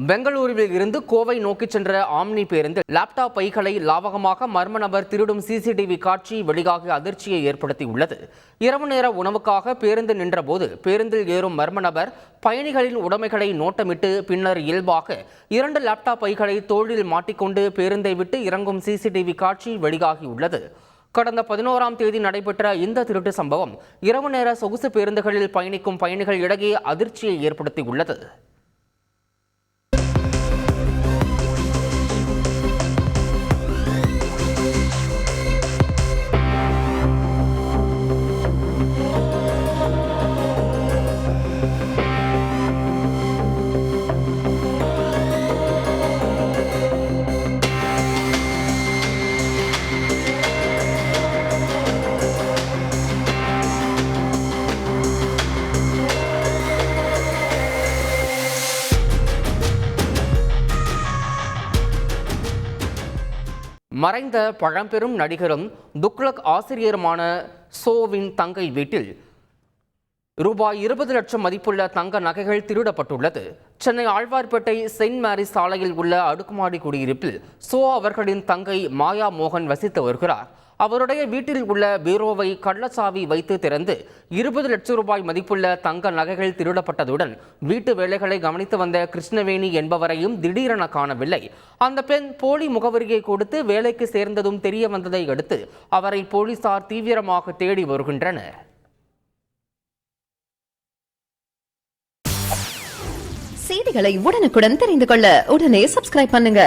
பெங்களூருவில் இருந்து கோவை நோக்கி சென்ற ஆம்னி பேருந்து லேப்டாப் பைகளை லாவகமாக மர்ம நபர் திருடும் சிசிடிவி காட்சி வெளியாகி அதிர்ச்சியை ஏற்படுத்தியுள்ளது. இரவு நேர உணவுக்காக பேருந்து நின்றபோது பேருந்தில் ஏறும் மர்ம நபர் பயணிகளின் உடைமைகளை நோட்டமிட்டு பின்னர் இயல்பாக 2 லேப்டாப் பைகளை தோளில் மாட்டிக்கொண்டு பேருந்தை விட்டு இறங்கும் சிசிடிவி காட்சி வெளியாகியுள்ளது. கடந்த 11ஆம் தேதி நடைபெற்ற இந்த திருட்டு சம்பவம் இரவு நேர சொகுசு பேருந்துகளில் பயணிக்கும் பயணிகள் இடையே அதிர்ச்சியை ஏற்படுத்தியுள்ளது. மறைந்த பழம்பெரும் நடிகரும் துக்ளக் ஆசிரியருமான சோவின் தங்கை வீட்டில் ரூபாய் 20 லட்சம் மதிப்புள்ள தங்க நகைகள் திருடப்பட்டுள்ளது. சென்னை ஆழ்வார்பேட்டை செயின்ட் மேரிஸ் சாலையில் உள்ள அடுக்குமாடி குடியிருப்பில் சோ அவர்களின் தங்கை மாயா மோகன் வசித்து வருகிறார். அவருடைய வீட்டில் உள்ள பீரோவை கள்ளச்சாவி வைத்து திறந்து 20 லட்சம் ரூபாய் மதிப்புள்ள தங்க நகைகள் திருடப்பட்டதுடன் வீட்டு வேலைகளை கவனித்து வந்த கிருஷ்ணவேணி என்பவரையும் திடீரென காணவில்லை. அந்த பெண் போலி முகவரியை கொடுத்து வேலைக்கு சேர்ந்ததும் தெரிய வந்ததை அடுத்து அவரை போலீசார் தீவிரமாக தேடி வருகின்றனர். செய்திகளை உடனுக்குடன் தெரிந்து கொள்ள உடனே சப்ஸ்கிரைப் பண்ணுங்க.